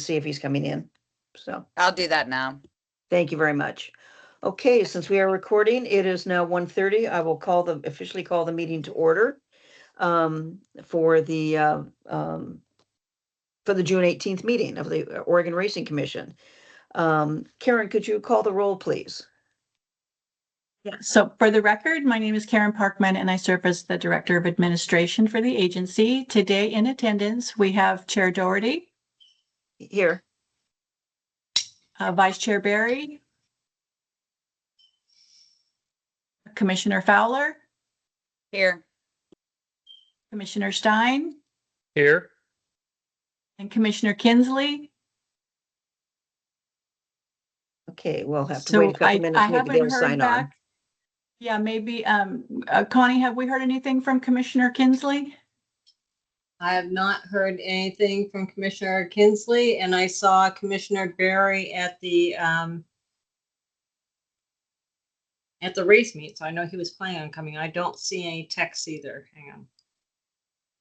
see if he's coming in. So I'll do that now. thank you very much. Okay, since we are recording, it is now 1:30. I will officially call the meeting to order for the June 18th meeting of the Oregon Racing Commission. Karen, could you call the roll, please? Yeah, so for the record, my name is Karen Parkman and I serve as the Director of Administration for the agency. Today in attendance, we have Chair Doherty. Here. Vice Chair Barry. Commissioner Fowler. Here. Commissioner Stein. Here. And Commissioner Kinsley. Okay, we'll have to wait a couple minutes. Maybe they'll sign on. Yeah, maybe. Connie, have we heard anything from Commissioner Kinsley? I have not heard anything from Commissioner Kinsley, and I saw Commissioner Barry at the race meet, so I know he was planning on coming. I don't see any texts either. Hang on.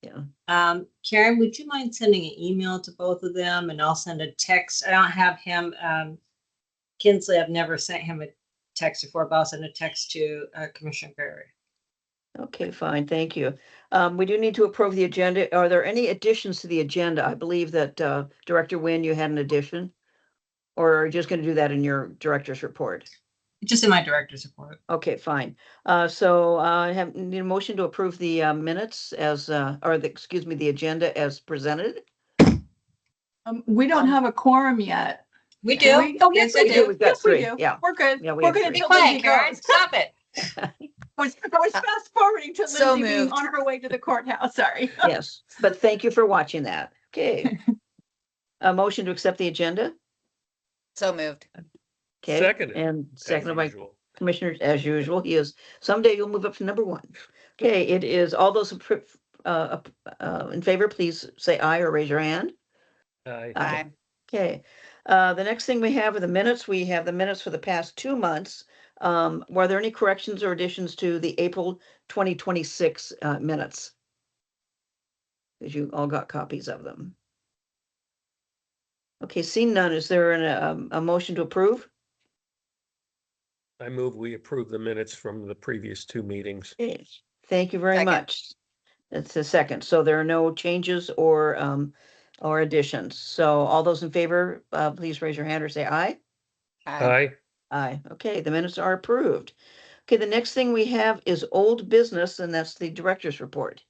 Yeah. Karen, would you mind sending an email to both of them, and I'll send a text. I don't have him. Kinsley, I've never sent him a text before, but I'll send a text to Commissioner Barry. Okay, fine. Thank you. We do need to approve the agenda. Are there any additions to the agenda? I believe that Director Nguyen, you had an addition, or are you just going to do that in your director's report? Just in my director's report. Okay, fine. So I need a motion to approve the minutes as, the agenda as presented. We don't have a quorum yet. We do. Oh, yes, we do. We've got yes, we three. do. Yeah. We're good. Yeah, we We're have good three. until Be quiet, Lindsay Karen. goes. Stop it. I was fast forwarding to So Lindsay being moved. on her way to the courthouse. Sorry. Yes, but thank you for watching that. Okay. A motion to accept the agenda. So moved. Okay. Seconded, And as seconded by usual. Commissioners, as usual. He is, someday you'll move up to number one. Okay, it is all those in favor, please say aye or raise your hand. Aye. Aye. Okay, the next thing we have are the minutes. We have the minutes for the past 2 months. Were there any corrections or additions to the April 2026 minutes? Because you all got copies of them. Okay, seeing none, is there a motion to approve? I move we approve the minutes from the previous 2 meetings. Okay, thank you very Second. much. That's a second. So there are no changes or additions. So all those in favor, please raise your hand or say aye. Aye. Aye. Okay, the minutes are approved. Okay, the next thing we have is old business, and that's the director's report.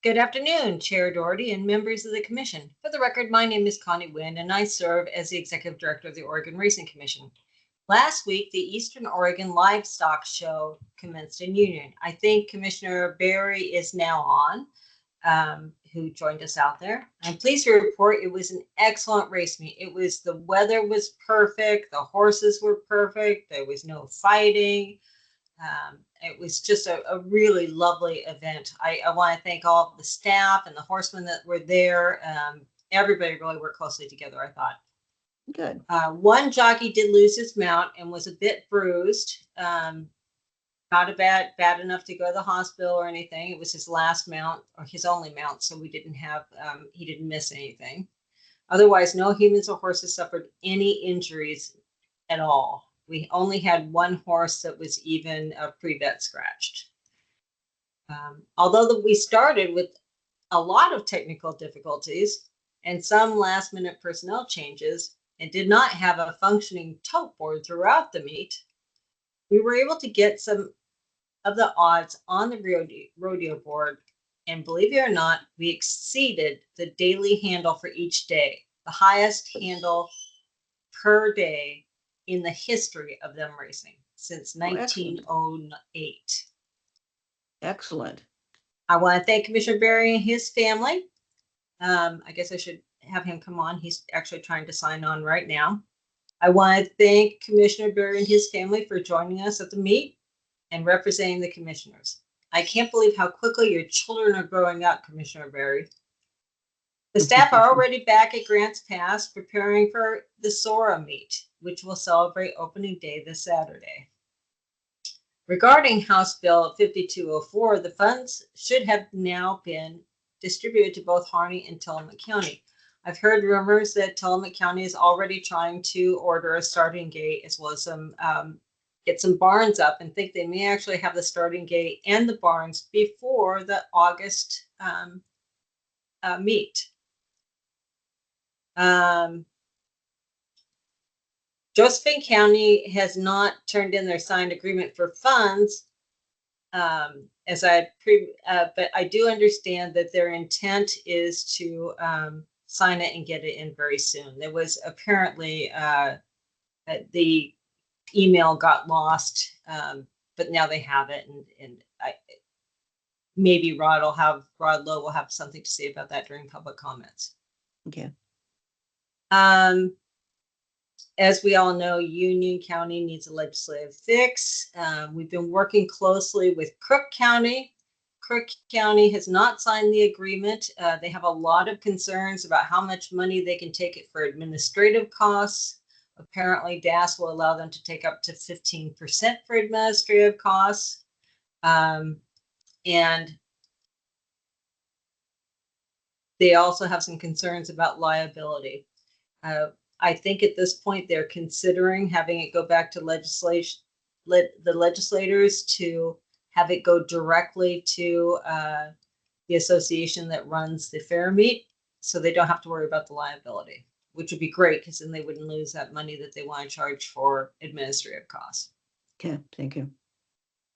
Good afternoon, Chair Doherty and members of the Commission. For the record, my name is Connie Nguyen, and I serve as the Executive Director of the Oregon Racing Commission. Last week, the Eastern Oregon Livestock Show commenced in Union. I think Commissioner Barry is now on, who joined us out there. I'm pleased to report it was an excellent race meet. The weather was perfect. The horses were perfect. There was no fighting. It was just a really lovely event. I want to thank all of the staff and the horsemen that were there. Everybody really worked closely together, I thought. Good. One jockey did lose his mount and was a bit bruised. Not bad enough to go to the hospital or anything. It was his last mount or his only mount, so we didn't have he didn't miss anything. Otherwise, no humans or horses suffered any injuries at all. We only had one horse that was even a pre-vet scratched. Although we started with a lot of technical difficulties and some last-minute personnel changes, and did not have a functioning tote board throughout the meet, we were able to get some of the odds on the rodeo board, and believe it or not, we exceeded the daily handle for each day, the highest handle per day in the history of them racing since 1908. Excellent. I want to thank Commissioner Barry and his family. I guess I should have him come on. He's actually trying to sign on right now. I want to thank Commissioner Barry and his family for joining us at the meet and representing the commissioners. I can't believe how quickly your children are growing up, Commissioner Barry. The staff are already back at Grants Pass preparing for the Sora meet, which will celebrate opening day this Saturday. Regarding House Bill 5204, the funds should have now been distributed to both Harney and Tillamook County. I've heard rumors that Tillamook County is already trying to order a starting gate as well as some get some barns up, and think they may actually have the starting gate and the barns before the August meet. Josephine County has not turned in their signed agreement for funds, as but I do understand that their intent is to sign it and get it in very soon. There was apparently the email got lost, but now they have it, and maybe Rod Lowe will have something to say about that during public comments. Okay. As we all know, Union County needs a legislative fix. We've been working closely with Crook County. Crook County has not signed the agreement. They have a lot of concerns about how much money they can take it for administrative costs. Apparently, DAS will allow them to take up to 15% for administrative costs. And they also have some concerns about liability. I think at this point they're considering having it go back to the legislators to have it go directly to the association that runs the fair meet, so they don't have to worry about the liability, which would be great because then they wouldn't lose that money that they want to charge for administrative costs. Okay, thank you.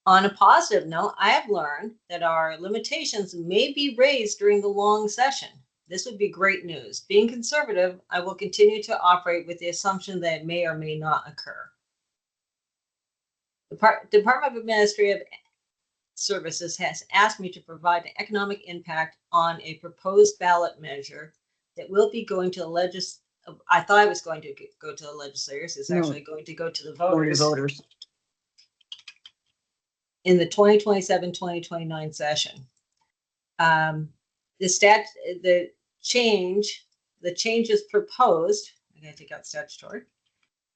On a positive note, I have learned that our limitations may be raised during the long session. This would be great news. Being conservative, I will continue to operate with the assumption that it may or may not occur. The Department of Administrative Services has asked me to provide an economic impact on a proposed ballot measure that will be going to the I thought I was going to go to the legislators. It's actually going to go to the voters. In the 2027-2029 session. The changes proposed, I'm going to take out statutory,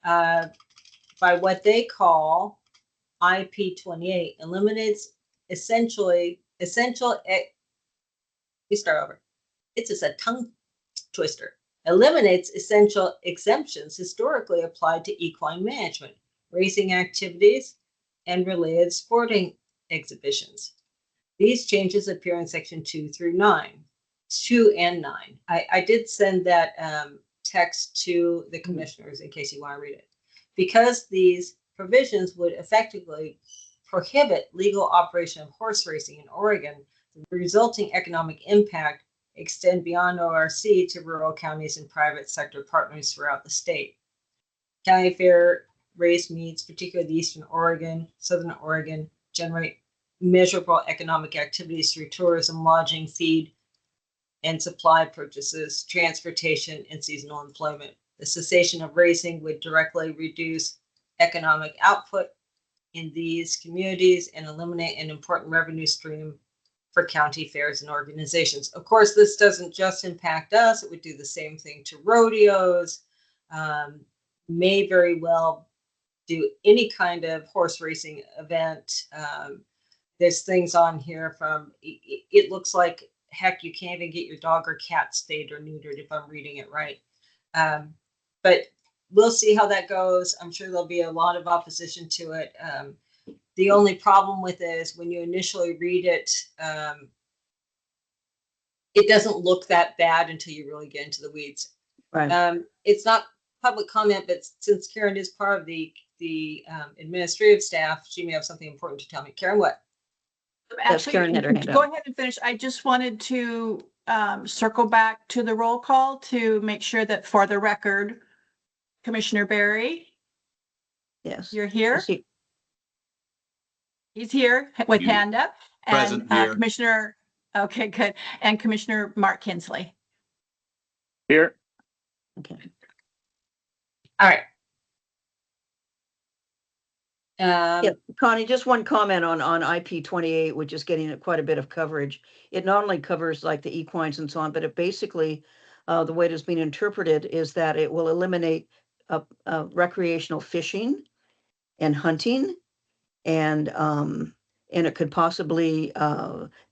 by what they call IP 28 eliminates we start over. It's just a tongue twister. Eliminates essential exemptions historically applied to equine management, racing activities, and related sporting exhibitions. These changes appear in section 2 and 9. I did send that text to the commissioners in case you want to read it. Because these provisions would effectively prohibit legal operation of horse racing in Oregon, the resulting economic impact extend beyond ORC to rural counties and private sector partners throughout the state. County fair race meets, particularly the Eastern Oregon, Southern Oregon, generate measurable economic activities through tourism, lodging, feed, and supply purchases, transportation, and seasonal employment. The cessation of racing would directly reduce economic output in these communities and eliminate an important revenue stream for county fairs and organizations. Of course, this doesn't just impact us. It would do the same thing to rodeos, may very well do any kind of horse racing event. There's things on here from, it looks like, heck, you can't even get your dog or cat spayed or neutered if I'm reading it right. But we'll see how that goes. I'm sure there'll be a lot of opposition to it. The only problem with it is when you initially read it, it doesn't look that bad until you really get into the weeds. Right. It's not public comment, but since Karen is part of the administrative staff, she may have something important to tell me. Karen, what? That's Karen had her hand Go up. ahead and finish. I just wanted to circle back to the roll call to make sure that for the record, Commissioner Barry, Yes. you're here. Is he- He's here with Here. hand up. Present And here. Commissioner, okay, good. And Commissioner Mark Kinsley. Here. Okay. All right. Yeah, Connie, just one comment on IP 28, which is getting quite a bit of coverage. It not only covers like the equines and so on, but it basically, the way it has been interpreted is that it will eliminate recreational fishing and hunting, and it could possibly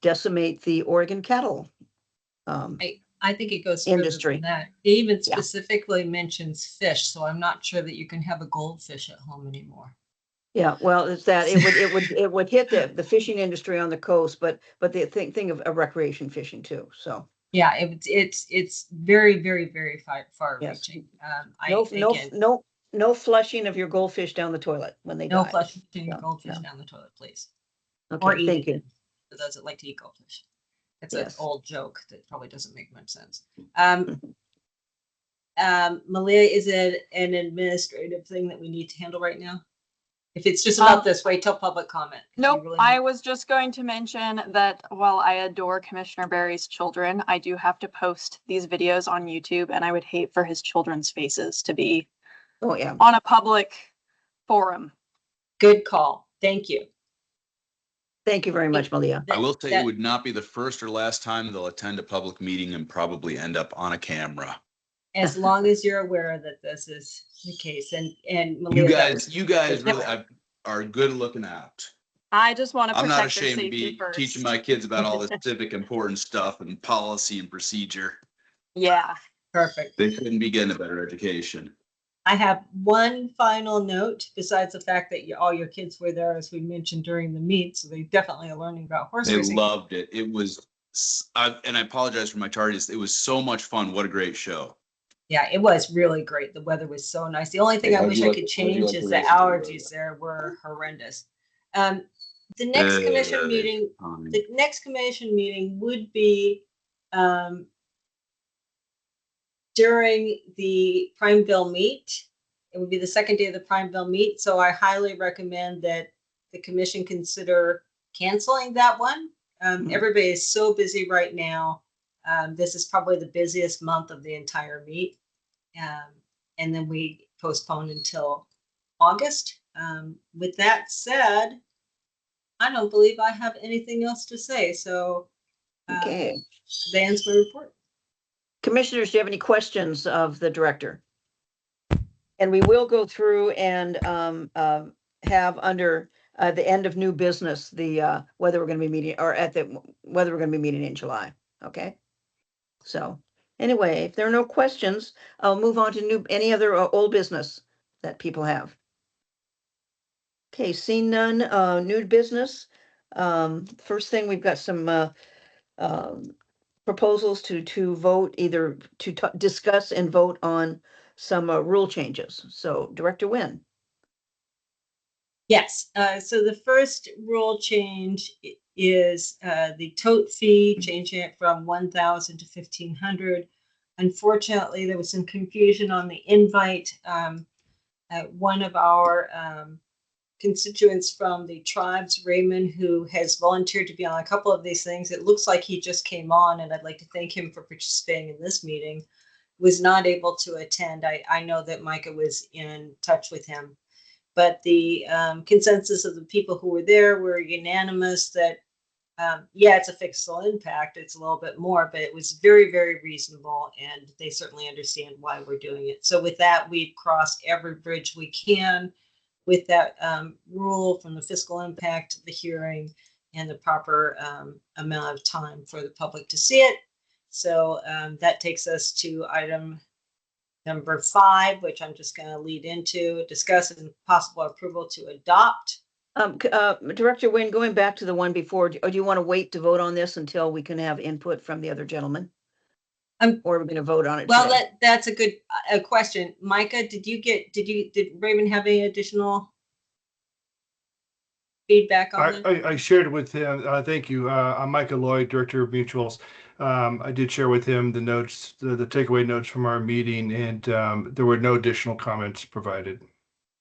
decimate the Oregon cattle. I think it goes further Industry. than that. It even Yeah. specifically mentions fish, so I'm not sure that you can have a goldfish at home anymore. Yeah, well, it's that it would hit the fishing industry on the coast, but the thing of recreation fishing too. So Yeah, it's very, very, very far Yes. reaching. no flushing of your goldfish down the toilet when they No die. flushing No, goldfish no. down the toilet, please. Or Okay, eat thank it, you. for those that like to eat goldfish. It's an Yes. old joke that probably doesn't make much sense. Malia, is it an administrative thing that we need to handle right now? If it's just about this, wait till public comment. 'Cause you Nope, really I need- was just going to mention that while I adore Commissioner Barry's children, I do have to post these videos on YouTube, and I would hate for his children's faces to be Oh, yeah. on a public forum. Good call. Thank you. Thank you very much, Malia. I will say That- it would not be the first or last time they'll attend a public meeting and probably end up on a camera. As long as you're aware that this is the case, and Malia, You guys really are good at looking out. I just want to I'm not protect their ashamed to safety be first. teaching my kids about all this civic important stuff and policy and procedure. Yeah. perfect. They couldn't be getting a better education. I have one final note, besides the fact that all your kids were there, as we mentioned during the meet, so they definitely are learning about horse They racing. loved it. It was, and I apologize for my tardiness. It was so much fun. What a great show. Yeah, it was really great. The weather was so nice. The only thing Hey, I how'd wish you I like- could how'd you change like is the the races today, allergies brother? there were horrendous. The next commission meeting, the next commission meeting would be during the Primeville meet. It would be the second day of the Primeville meet. So I highly recommend that the commission consider canceling that one. Everybody is so busy right now. This is probably the busiest month of the entire meet. And then we postpone until August. With that said, I don't believe I have anything else to say. So Okay. that ends my report. Commissioners, do you have any questions of the director? And we will go through and have under the end of new business, the whether we're going to be meeting or whether we're going to be meeting in July. Okay. So anyway, if there are no questions, I'll move on to any other old business that people have. Okay, seeing none, new business. First thing, we've got some proposals to vote, either to discuss and vote on some rule changes. So Director Nguyen. Yes, so the first rule change is the tote fee, changing it from 1,000 to 1,500. Unfortunately, there was some confusion on the invite. One of our constituents from the tribes, Raymond, who has volunteered to be on a couple of these things, it looks like he just came on, and I'd like to thank him for participating in this meeting, was not able to attend. I know that Micah was in touch with him. But the consensus of the people who were there were unanimous that, yeah, it's a fiscal impact. It's a little bit more, but it was very, very reasonable. And they certainly understand why we're doing it. So with that, we've crossed every bridge we can with that rule, from the fiscal impact to the hearing and the proper amount of time for the public to see it. So that takes us to item number 5, which I'm just going to lead into, discuss and possible approval to adopt. Director Nguyen, going back to the one before, do you want to wait to vote on this until we can have input from the other gentleman? Or are we going to vote on it Well, today? that's a good question. Micah, did Raymond have any additional feedback on that? I shared with him, thank you. I'm Micah Lloyd, Director of Mutuals. I did share with him the notes, the takeaway notes from our meeting, and there were no additional comments provided.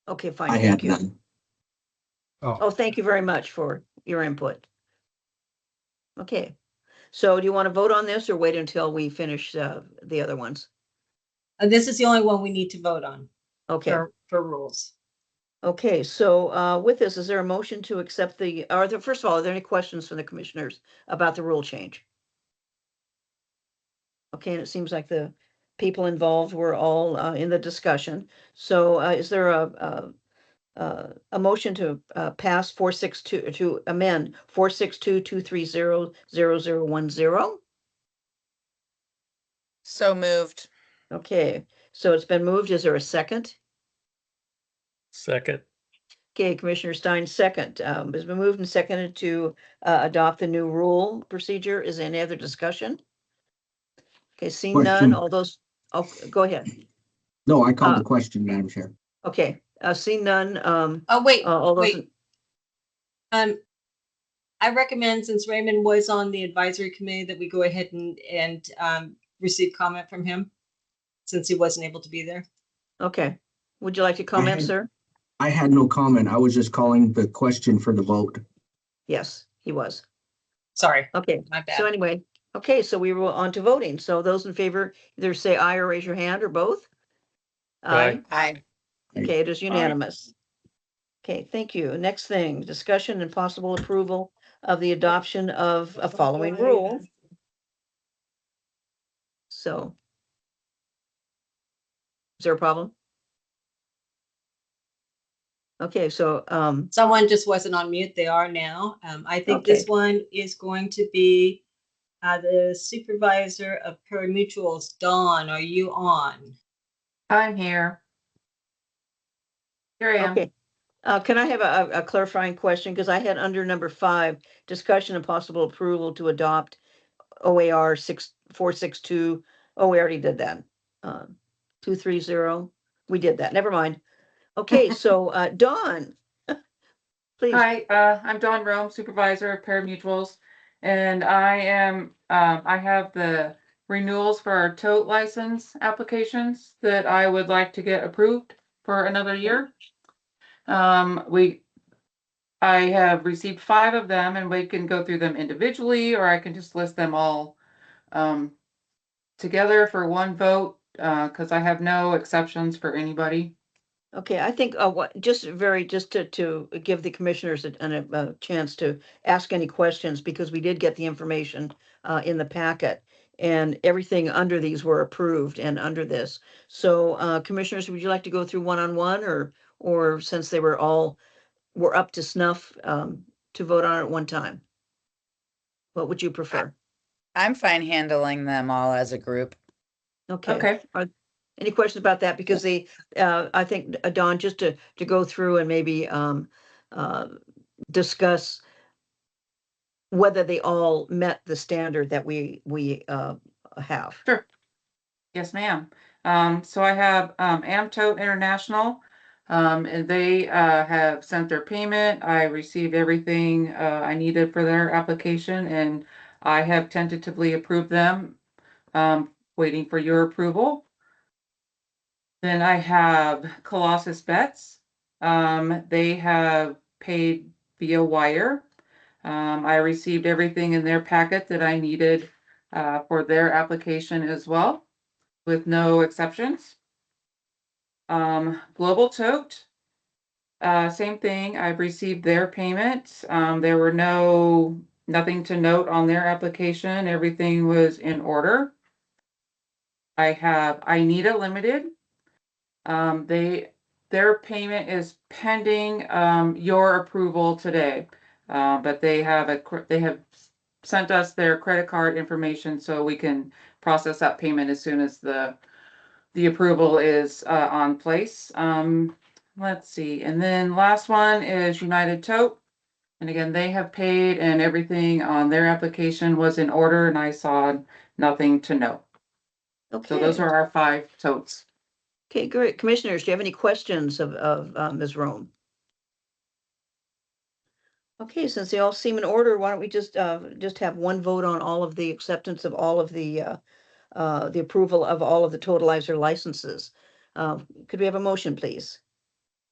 Okay, fine. I Thank had you. none. Oh, thank you very much for your input. Okay, so do you want to vote on this or wait until we finish the other ones? This is the only one we need to vote on Okay. for rules. Okay, so with this, is there a motion to accept first of all, are there any questions from the commissioners about the rule change? Okay, and it seems like the people involved were all in the discussion. So is there a motion to pass 462 to amend 462-230-0010? So moved. Okay, so it's been moved. Is there a second? Second. Okay, Commissioner Stein, second. It's been moved and seconded to adopt the new rule procedure. Is there any other discussion? Okay, seeing none, Question. all those, oh, go ahead. No, I called Uh, the question, Madam Chair. Okay, seeing none, Oh, wait, all those, wait. I recommend, since Raymond was on the advisory committee, that we go ahead and receive comment from him, since he wasn't able to be there. okay. Would you like to comment, had- sir? I had no comment. I was just calling the question for the vote. Yes, he was. Sorry, Okay, my so bad. anyway, okay, so we were on to voting. So those in favor, either say aye or raise your hand or both. Aye. Aye. Okay, it is unanimous. Okay, thank you. Next thing, discussion and possible approval of the adoption of a following rule. So. Is there a problem? Okay, so, Someone just wasn't on mute. They are now. I think this one is going to be the supervisor of pari-mutuels. Dawn, are you on? I'm here. Here I am. okay. Can I have a clarifying question? Because I had under number 5, discussion and possible approval to adopt OAR 6462. Oh, we already did that. 230. We did that. Never mind. Okay, so Dawn, please. Hi, I'm Dawn Rome, Supervisor of Pari-mutuels, and I have the renewals for our tote license applications that I would like to get approved for another year. I have received 5 of them, and we can go through them individually, or I can just list them all together for one vote, because I have no exceptions for anybody. Okay, I think just to give the commissioners a chance to ask any questions, because we did get the information in the packet, and everything under these were approved and under this. So commissioners, would you like to go through one-on-one, or since they were up to snuff, to vote on it at one time? What would you prefer? I'm fine handling them all as a group. Okay. Okay. Any questions about that? Because I think, Dawn, just to go through and maybe discuss whether they all met the standard that we have. Sure. Yes, ma'am. So I have Amtote International, and they have sent their payment. I received everything I needed for their application, and I have tentatively approved them, waiting for your approval. Then I have Colossus Bets. They have paid via wire. I received everything in their packet that I needed for their application as well, with no exceptions. Global Tote, same thing. I've received their payment. There were nothing to note on their application. Everything was in order. I have Ineta Limited. Their payment is pending your approval today, but they have sent us their credit card information so we can process that payment as soon as the approval is on place. Let's see, and then last one is United Tote, and again they have paid and everything on their application was in order, and I saw nothing to note. So those Okay. are our 5 totes. Okay, great. Commissioners, do you have any questions of Ms. Rome? Okay, since they all seem in order, why don't we just have one vote on all of the acceptance of all of the approval of all of the totalizer licenses? Could we have a motion, please?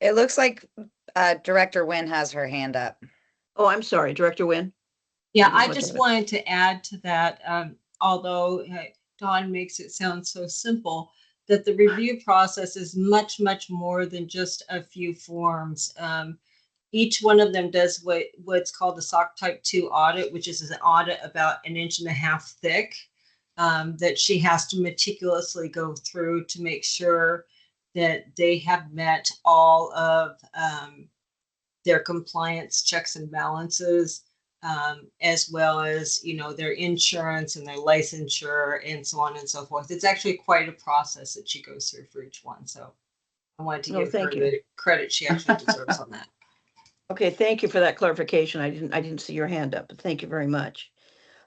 It looks like Director Wynn has her hand up. Oh, I'm sorry, Director Wynn. Yeah, I I just just wanted wanted to add to that, although Dawn makes it sound so simple, that the review process is much, much more than just a few forms. Each one of them does what's called the SOC Type 2 audit, which is an audit about 1.5 inches thick, that she has to meticulously go through to make sure that they have met all of their compliance checks and balances. as well as, their insurance and their licensure and so on and so forth. It's actually quite a process that she goes through for each one. So I wanted to No, give her thank you. the credit she actually deserves on that. Okay, thank you for that clarification. I didn't see your hand up, but thank you very much.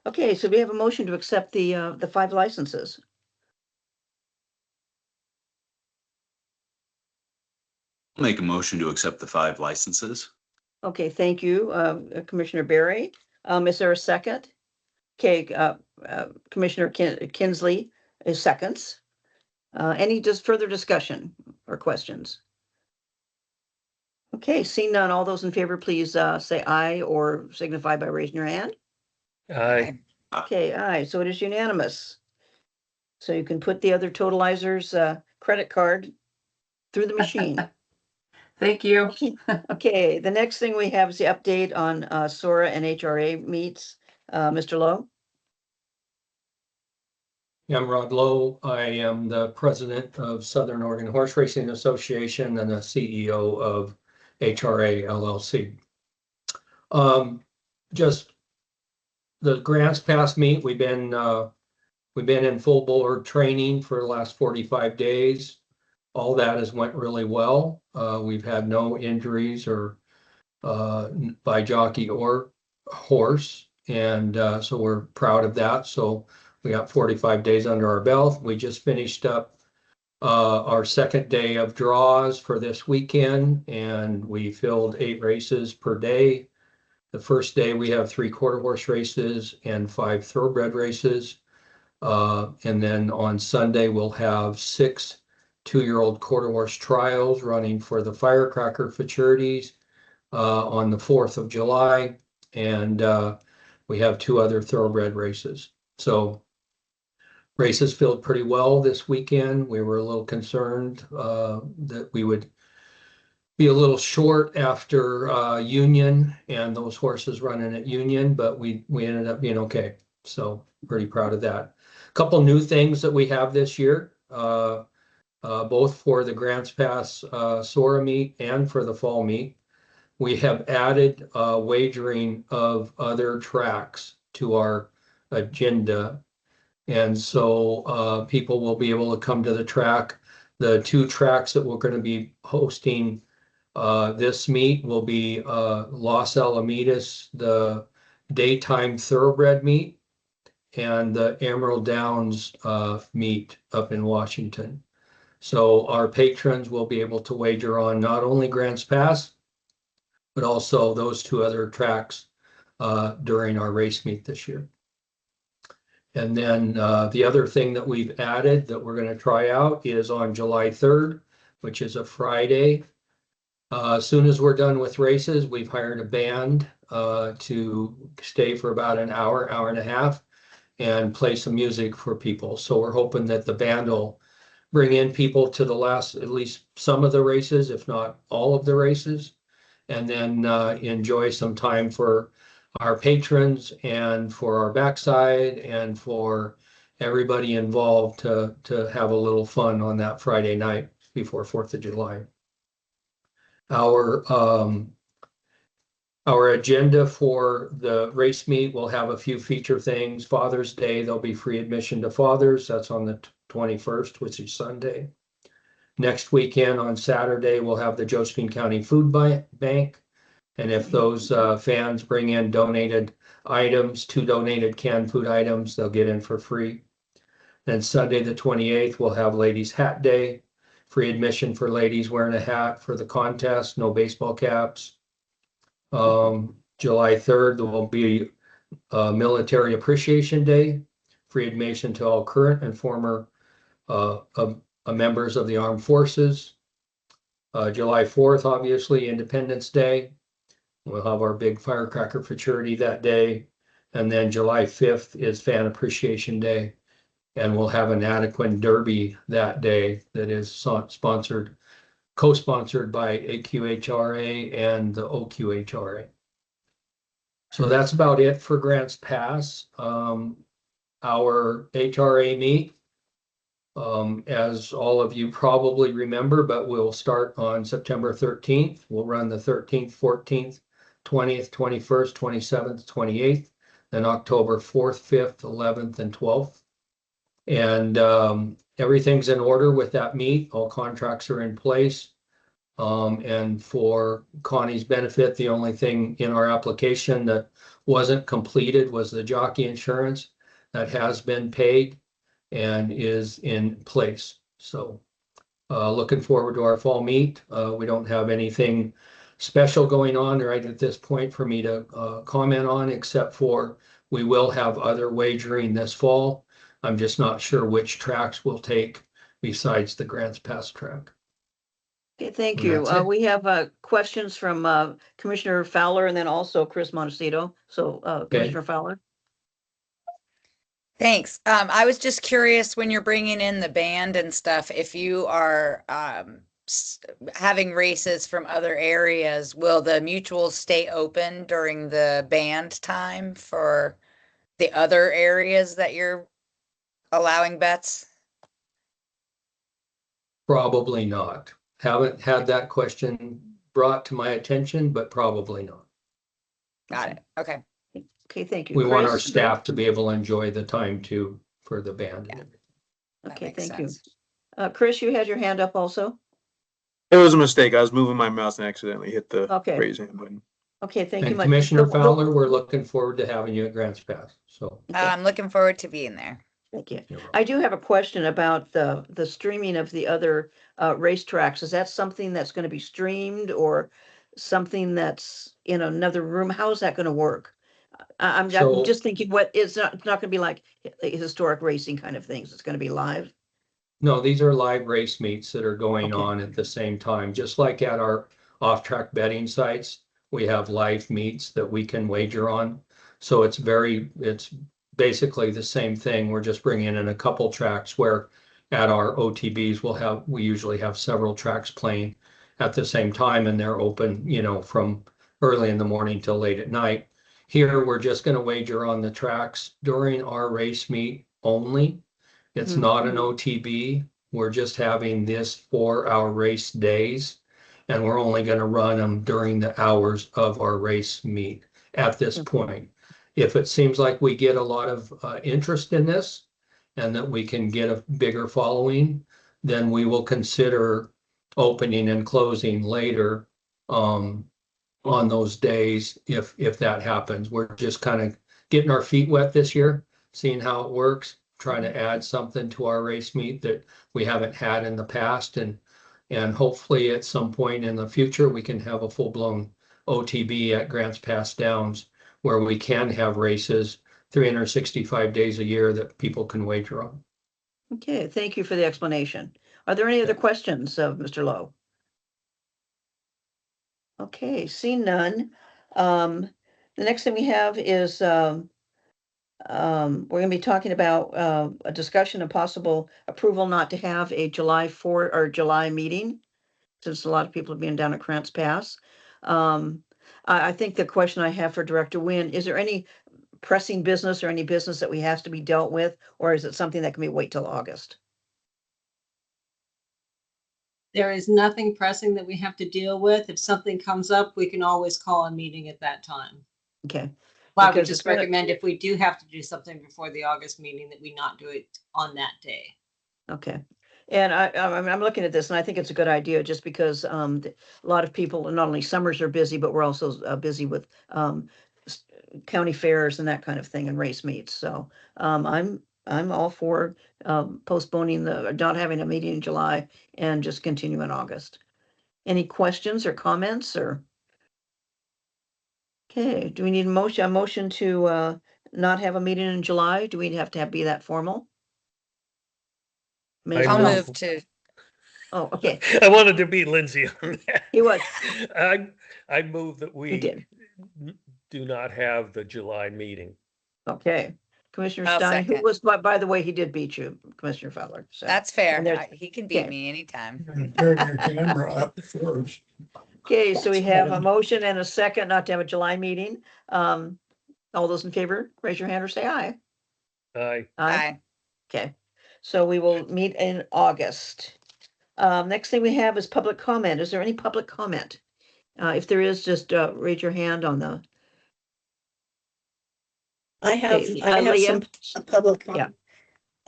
Okay, so we have a motion to accept the 5 licenses. Make a motion to accept the 5 licenses. Okay, thank you, Commissioner Barry. Is there a second? Okay, Commissioner Kinsley is seconds. Any just further discussion or questions? Okay, seeing none, all those in favor, please say aye or signify by raising your hand. Aye. Okay, aye, so it is unanimous. So you can put the other totalizer's credit card through the machine. Thank you. Okay, the next thing we have is the update on SORA and HRA meets. Mr. Lowe? I'm Rod Lowe. I am the president of Southern Oregon Horse Racing Association and the CEO of HRA LLC. Just the grants past meet, we've been in full board training for the last 45 days. All that has went really well. We've had no injuries or by jockey or horse, and so we're proud of that. So we got 45 days under our belt. We just finished up our second day of draws for this weekend, and we filled 8 races per day. The first day we have 3 quarter horse races and 5 thoroughbred races. And then on Sunday we'll have 6 2-year-old quarter horse trials running for the Firecracker Futurities on the 4th of July. And we have 2 other thoroughbred races. So races filled pretty well this weekend. We were a little concerned that we would be a little short after Union and those horses running at Union, but we ended up being okay. So pretty proud of that. A couple new things that we have this year, both for the Grants Pass SORA meet and for the fall meet. We have added wagering of other tracks to our agenda. And so people will be able to come to the track. The 2 tracks that we're going to be hosting this meet will be Los Alamitos, the daytime thoroughbred meet, and the Emerald Downs meet up in Washington. So our patrons will be able to wager on not only Grants Pass, but also those 2 other tracks during our race meet this year. And then the other thing that we've added that we're going to try out is on July 3rd, which is a Friday. As soon as we're done with races, we've hired a band to stay for about an hour, hour and a half, and play some music for people. So we're hoping that the band will bring in people to the last, at least some of the races, if not all of the races, and then enjoy some time for our patrons and for our backside and for everybody involved to have a little fun on that Friday night before 4th of July. Our agenda for the race meet will have a few feature things. Father's Day, there'll be free admission to fathers. That's on the 21st, which is Sunday. Next weekend on Saturday, we'll have the Josephine County Food Bank. And if those fans bring in donated items, 2 donated canned food items, they'll get in for free. Then Sunday, the 28th, we'll have Ladies Hat Day. Free admission for ladies wearing a hat for the contest, no baseball caps. July 3rd, there will be Military Appreciation Day. Free admission to all current and former members of the armed forces. July 4th, obviously, Independence Day. We'll have our big Firecracker Futurity that day. And then July 5th is Fan Appreciation Day. And we'll have an Adequate Derby that day that is co-sponsored by AQHRA and the OQHRA. So that's about it for Grants Pass. Our HRA meet, as all of you probably remember, but we'll start on September 13th. We'll run the 13th, 14th, 20th, 21st, 27th, 28th, then October 4th, 5th, 11th, and 12th. And everything's in order with that meet. All contracts are in place. And for Connie's benefit, the only thing in our application that wasn't completed was the jockey insurance. That has been paid and is in place. So looking forward to our fall meet. We don't have anything special going on right at this point for me to comment on, except for we will have other wagering this fall. I'm just not sure which tracks we'll take besides the Grants Pass track. Okay, thank And you. that's it. We have questions from Commissioner Fowler and then also Chris Montecito. So Commissioner Fowler. Thanks. I was just curious when you're bringing in the band and stuff, if you are having races from other areas, will the mutuals stay open during the band time for the other areas that you're allowing bets? Probably not. Haven't had that question brought to my attention, but probably not. Got it. Okay. Okay, thank you. We want our Chris? staff to be able to enjoy the time too for the band. Yeah. That Okay, makes thank you. sense. Chris, you had your hand up also? It was a mistake. I was moving my mouse and accidentally hit the Okay. raise hand button. Okay, thank you And much. Commissioner The- Fowler, we're looking forward to having you at Grants Pass. So Okay. I'm looking forward to being there. Thank you. you're welcome. I do have a question about the streaming of the other racetracks. Is that something that's going to be streamed or something that's in another room? How is that going to work? I'm So- just thinking it's not going to be like historic racing kind of things. It's going to be live. No, these are live race meets that are going Okay. on at the same time, just like at our off-track betting sites. We have live meets that we can wager on. So it's basically the same thing. We're just bringing in a couple tracks where at our OTBs we usually have several tracks playing at the same time, and they're open, from early in the morning till late at night. Here, we're just going to wager on the tracks during our race meet only. It's Mhm. not an OTB. We're just having this for our race days, and we're only going to run them during the hours of our race meet at this Okay. point. If it seems like we get a lot of interest in this and that we can get a bigger following, then we will consider opening and closing later on those days if that happens. We're just kind of getting our feet wet this year, seeing how it works, trying to add something to our race meet that we haven't had in the past, and hopefully at some point in the future we can have a full-blown OTB at Grants Pass Downs where we can have races 365 days a year that people can wager on. Okay, thank you for the explanation. Are there any other questions of Mr. Lowe? Okay, seeing none. The next thing we have is we're going to be talking about a discussion of possible approval not to have a July 4 or July meeting, since a lot of people have been down at Grants Pass. I think the question I have for Director Nguyen, is there any pressing business or any business that we has to be dealt with, or is it something that can be wait till August? There is nothing pressing that we have to deal with. If something comes up, we can always call a meeting at that time. Okay. Well, I would Because just it's gonna- recommend if we do have to do something before the August meeting, that we not do it on that day. Okay. And I'm looking at this and I think it's a good idea just because a lot of people, not only summers are busy, but we're also busy with county fairs and that kind of thing and race meets. So I'm all for postponing not having a meeting in July and just continue in August. Any questions or comments or? Okay, do we need a motion to not have a meeting in July? Do we have to be that formal? Maybe I'll not. move to, Oh, okay. I wanted to beat Lindsay on that. He was. I move that He we did. do not have the July meeting. Okay. Commissioner I'll Stein, who second. was, by the way, he did beat you, Commissioner Fowler. So. That's fair. And there's- He can beat okay. me anytime. Turn your camera up first. Okay, so we have a motion and a second not to have a July meeting. All those in favor, raise your hand or say aye. Aye. Aye. Okay, so we will meet in August. Next thing we have is public comment. Is there any public comment? If there is, just raise your hand on the. I have, Okay, I have Leah? some public. Yeah.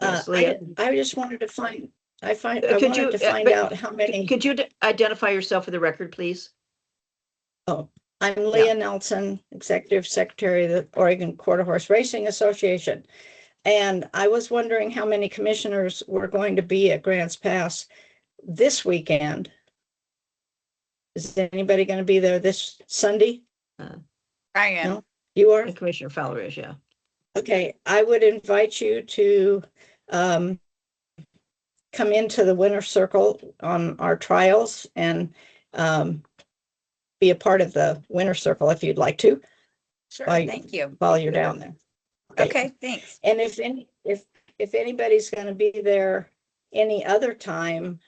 Uh, Yes, Leah. I just wanted to find, I Could wanted you, to find but out how many. Could you identify yourself for the record, please? Oh, I'm Leah Nelson, Executive Secretary of the Oregon Quarter Horse Racing Association. And I was wondering how many commissioners were going to be at Grants Pass this weekend. Is anybody going to be there this Sunday? I am. No? You are? And Commissioner Fowler is, yeah. Okay, I would invite you to come into the winter circle on our trials and be a part of the winter circle if you'd like to. Sure, while- thank you. While you're down there. Okay, thanks. And if anybody's going to be there any other time,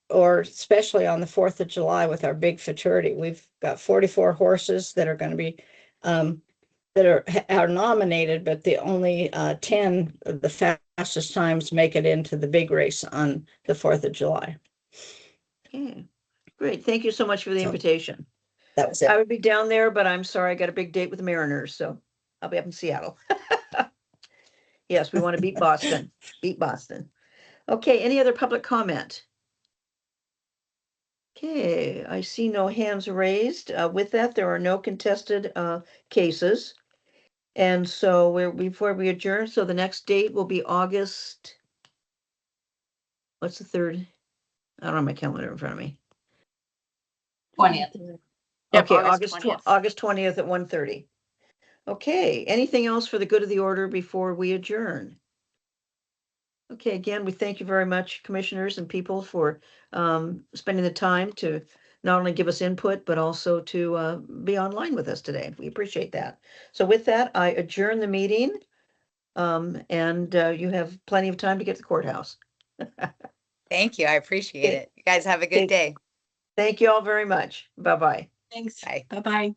or especially on the 4th of July with our big futurity, we've got 44 horses that are going to be that are nominated, but the only 10 of the fastest times make it into the big race on the 4th of July. Okay, great. Thank you so much for the invitation. That was it. I would be down there, but I'm sorry, I got a big date with the Mariners, so I'll be up in Seattle. Yes, we want to beat Boston, beat Boston. Okay, any other public comment? Okay, I see no hands raised. With that, there are no contested cases. And so before we adjourn, so the next date will be August. What's the third? I don't have my calendar in front of me. 20th. Yep, Okay, August 20th. August 20th at 1:30. Okay, anything else for the good of the order before we adjourn? Okay, again, we thank you very much, commissioners and people, for spending the time to not only give us input, but also to be online with us today. We appreciate that. So with that, I adjourn the meeting. And you have plenty of time to get to the courthouse. Thank you. I appreciate it. You guys have a good day. Thank you all very much. Bye-bye. Thanks. Bye. Bye-bye.